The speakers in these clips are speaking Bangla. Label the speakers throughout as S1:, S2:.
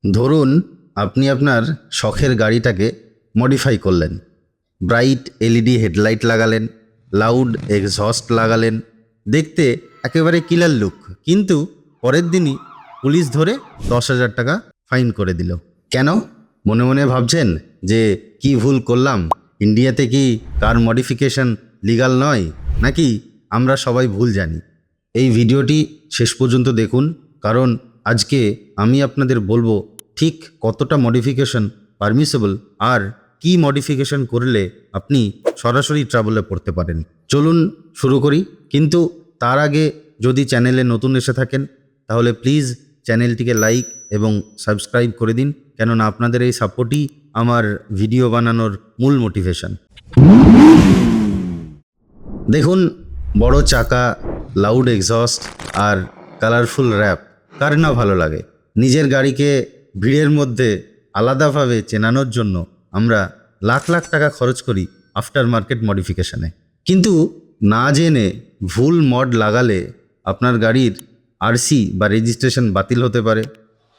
S1: ধরুন আপনি আপনার শখের গাড়িটাকে মডিফাই করলেন, ব্রাইট এলইডি হেডলাইট লাগালেন, লাউড এক্সহস্ট লাগালেন, দেখতে একেবারে কিলার লুক। কিন্তু পরের দিনই পুলিশ ধরে 10,000 টাকা ফাইন করে দিল। কেন? মনে মনে ভাবছেন যে কি ভুল করলাম? ইন্ডিয়াতে কি কার মডিফিকেশন লিগাল নয়, নাকি আমরা সবাই ভুল জানি? এই ভিডিওটি শেষ পর্যন্ত দেখুন, কারণ আজকে আমি আপনাদের বলবো ঠিক কতটা মডিফিকেশন পারমিসেবল আর কি মডিফিকেশন করলে আপনি সরাসরি ট্রাবলে পড়তে পারেন। চলুন শুরু করি। কিন্তু তার আগে যদি চ্যানেলে নতুন এসে থাকেন তাহলে প্লিজ চ্যানেলটিকে লাইক এবং সাবস্ক্রাইব করে দিন, কেননা আপনাদের এই সাপোর্টই আমার ভিডিও বানানোর মূল মোটিভেশন। দেখুন, বড় চাকা, লাউড এক্সস্ট আর কালারফুল র্যাপ কার না ভালো লাগে? নিজের গাড়িকে ভিড়ের মধ্যে আলাদাভাবে চেনানোর জন্য আমরা লাখ লাখ টাকা খরচ করি আফটার মার্কেট মডিফিকেশানে। কিন্তু না জেনে ভুল মড লাগালে আপনার গাড়ির আরসি বা রেজিস্ট্রেশন বাতিল হতে পারে,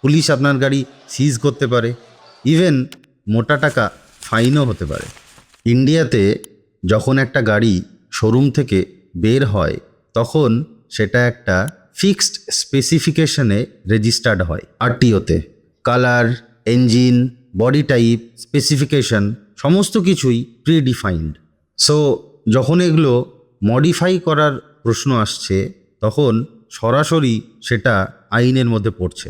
S1: পুলিশ আপনার গাড়ি সিজ করতে পারে, ইভেন মোটা টাকা ফাইনও হতে পারে। ইন্ডিয়াতে যখন একটা গাড়ি শোরুম থেকে বের হয় তখন সেটা একটা ফিক্সড স্পেসিফিকেশনে রেজিস্টার্ড হয় আরটিওতে। Colour, engine, body type, specification সমস্ত কিছুই প্রিডিফাইন্ড। সো যখন এগুলো মডিফাই করার প্রশ্ন আসছে তখন সরাসরি সেটা আইনের মধ্যে পড়ছে।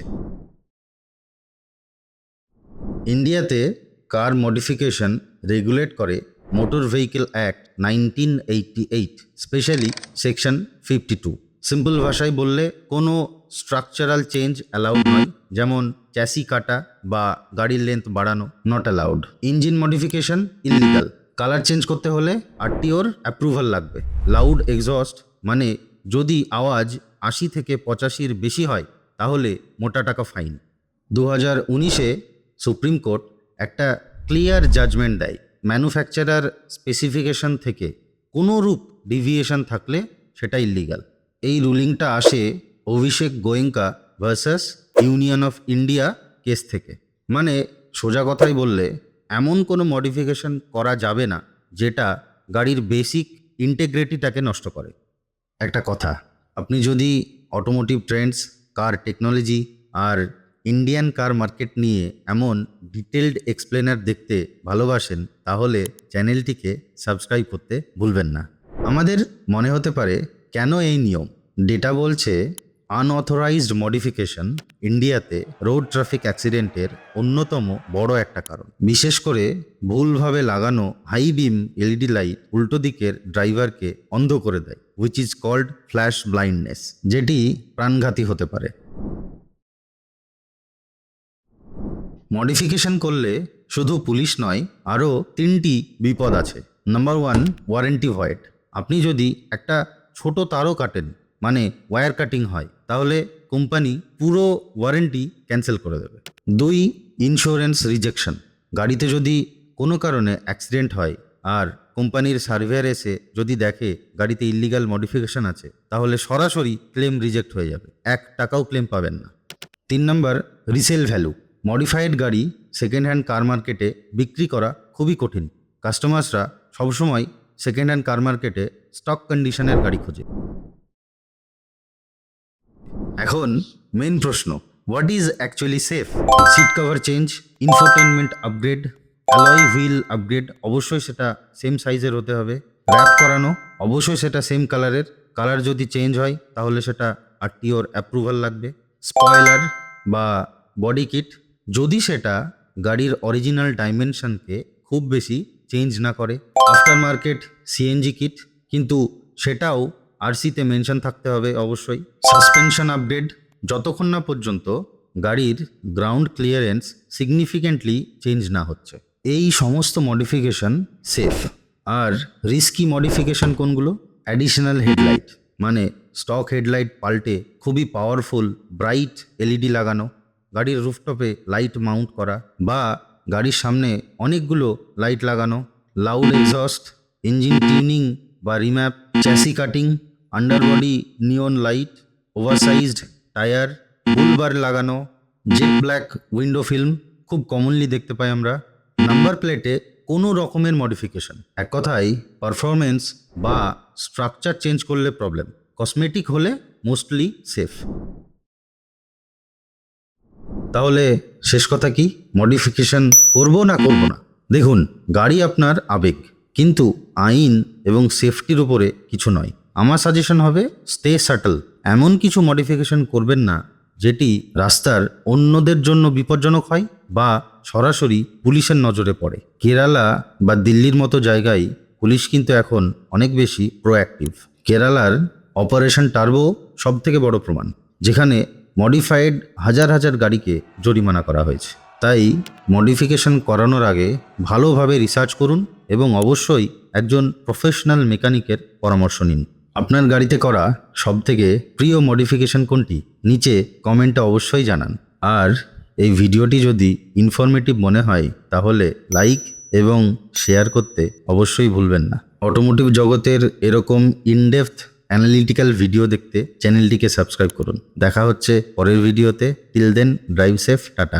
S1: ইন্ডিয়াতে কার মডিফিকেশন রেগুলেট করে motor vehicle act 1988, specially section 52। Simple ভাষায় বললে কোনো স্ট্রাকচারাল চেঞ্জ অ্যালাউড নয়, যেমন চ্যাসি কাটা বা গাড়ির লেন্থ বাড়ানো not allowed. Engine modification illegal. Colour change করতে হলে আরটিওর অ্যাপ্রুভাল লাগবে। লাউড এক্সস্ট মানে যদি আওয়াজ 80 থেকে 85-এর বেশি হয় তাহলে মোটা টাকা ফাইন। 2019-এ সুপ্রিম কোর্ট একটা ক্লিয়ার জাজমেন্ট দেয়, ম্যানুফ্যাকচারার স্পেসিফিকেশন থেকে কোনো রূপ ডিভিয়েশন থাকলে সেটা ইল্লিগাল। এই রুলিংটা আসে Abhishek Goenka versus union of India case থেকে। মানে সোজা কথাই বললে এমন কোনো মডিফিকেশন করা যাবে না যেটা গাড়ির বেসিক ইন্টিগ্রিটিটাকে নষ্ট করে। একটা কথা, আপনি যদি অটোমোটিভ ট্রেন্ডস, কার টেকনোলজি আর ইন্ডিয়ান কার মার্কেট নিয়ে এমন ডিটেলড এক্সপ্লেনার দেখতে ভালোবাসেন তাহলে চ্যানেলটিকে সাবস্ক্রাইব করতে ভুলবেন না। আমাদের মনে হতে পারে কেন এই নিয়ম? ডেটা বলছে আনঅথরাইজড মডিফিকেশন ইন্ডিয়াতে রোড ট্রাফিক অ্যাক্সিডেন্টের অন্যতম বড় একটা কারণ। বিশেষ করে ভুলভাবে লাগানো হাই বিম এলইডি লাইট উল্টো দিকের ড্রাইভারকে অন্ধ করে দেয়, which is called flash blindness, যেটি প্রাণঘাতী হতে পারে। মডিফিকেশন করলে শুধু পুলিশ নয়, আরও 3টি বিপদ আছে। Number 1, warranty void. আপনি যদি একটা ছোট তারও কাটেন, মানে ওয়্যার কাটিং হয়, তাহলে কোম্পানি পুরো ওয়ারেন্টি ক্যান্সেল করে দেবে। 2, ইন্স্যুরেন্স রিজেকশন। গাড়িতে যদি কোনো কারণে অ্যাক্সিডেন্ট হয় আর কোম্পানির সার্ভেয়ার এসে যদি দেখে গাড়িতে ইল্লিগাল মডিফিকেশন আছে, তাহলে সরাসরি ক্লেম রিজেক্ট হয়ে যাবে, 1 টাকাও ক্লেম পাবেন না। 3 নম্বর, রিসেল ভ্যালু। মডিফাইড গাড়ি সেকেন্ড হ্যান্ড কার মার্কেটে বিক্রি করা খুবই কঠিন। কাস্টমার্সরা সবসময় সেকেন্ড হ্যান্ড কার মার্কেটে স্টক কন্ডিশনের গাড়ি খোঁজে। এখন মেন প্রশ্ন, what is actually safe? Seat cover change, infotainment upgrade, alloy wheel upgrade, অবশ্যই সেটা সেম সাইজের হতে হবে। র্যাপ করানো, অবশ্যই সেটা সেম কালারের। কালার যদি চেঞ্জ হয় তাহলে সেটা আরটিওর অ্যাপ্রুভাল লাগবে। স্পয়লার বা বডি কিট, যদি সেটা গাড়ির অরিজিনাল ডাইমেনশনকে খুব বেশি চেঞ্জ না করে। আফটার মার্কেট সিএনজি কিট, কিন্তু সেটাও আরসিতে মেনশন থাকতে হবে অবশ্যই। সাসপেনশন আপগ্রেড, যতক্ষণ না পর্যন্ত গাড়ির গ্রাউন্ড ক্লিয়ারেন্স সিগনিফিক্যান্টলি চেঞ্জ না হচ্ছে। এই সমস্ত মডিফিকেশন সেফ। আর রিস্কি মডিফিকেশন কোনগুলো? অ্যাডিশনাল হেডলাইট, মানে স্টক হেডলাইট পাল্টে খুবই পাওয়ারফুল ব্রাইট এলইডি লাগানো, গাড়ির রুফটপে লাইট মাউন্ট করা, বা গাড়ির সামনে অনেকগুলো লাইট লাগানো। লাউড এক্সস্ট, ইঞ্জিন টিউনিং বা remap, chassis cutting, underbody neon light, oversized tyre, bullbar লাগানো, জেট ব্ল্যাক উইন্ডো ফিল্ম খুব কমনলি দেখতে পাই আমরা। নাম্বার প্লেটে কোনো রকমের মডিফিকেশন, এক কথায় পারফরমেন্স বা স্ট্রাকচার চেঞ্জ করলে প্রবলেম, কসমেটিক হলে মোস্টলি সেফ। তাহলে শেষ কথা কি, মডিফিকেশন করব না করব না? দেখুন, গাড়ি আপনার আবেগ, কিন্তু আইন এবং সেফটির উপরে কিছু নয়। আমার সাজেশন হবে স্টে সাটল। এমন কিছু মডিফিকেশন করবেন না যেটি রাস্তার অন্যদের জন্য বিপজ্জনক হয় বা সরাসরি পুলিশের নজরে পড়ে। কেরালা বা দিল্লির মতো জায়গায় পুলিশ কিন্তু এখন অনেক বেশি প্রোঅ্যাক্টিভ। কেরালার অপারেশন টার্বো সব থেকে বড় প্রমাণ, যেখানে মডিফাইড হাজার হাজার গাড়িকে জরিমানা করা হয়েছে। তাই মডিফিকেশন করানোর আগে ভালোভাবে রিসার্চ করুন এবং অবশ্যই একজন প্রফেশনাল মেকানিকের পরামর্শ নিন। আপনার গাড়িতে করা সবথেকে প্রিয় মডিফিকেশন কোনটি নিচে কমেন্টে অবশ্যই জানান। আর এই ভিডিওটি যদি ইনফরমেটিভ মনে হয় তাহলে লাইক এবং শেয়ার করতে অবশ্যই ভুলবেন না। অটোমোটিভ জগতের এরকম ইনডেপথ অ্যানালিটিক্যাল ভিডিও দেখতে চ্যানেলটিকে সাবস্ক্রাইব করুন। দেখা হচ্ছে পরের ভিডিওতে। Till then, drive safe, tata.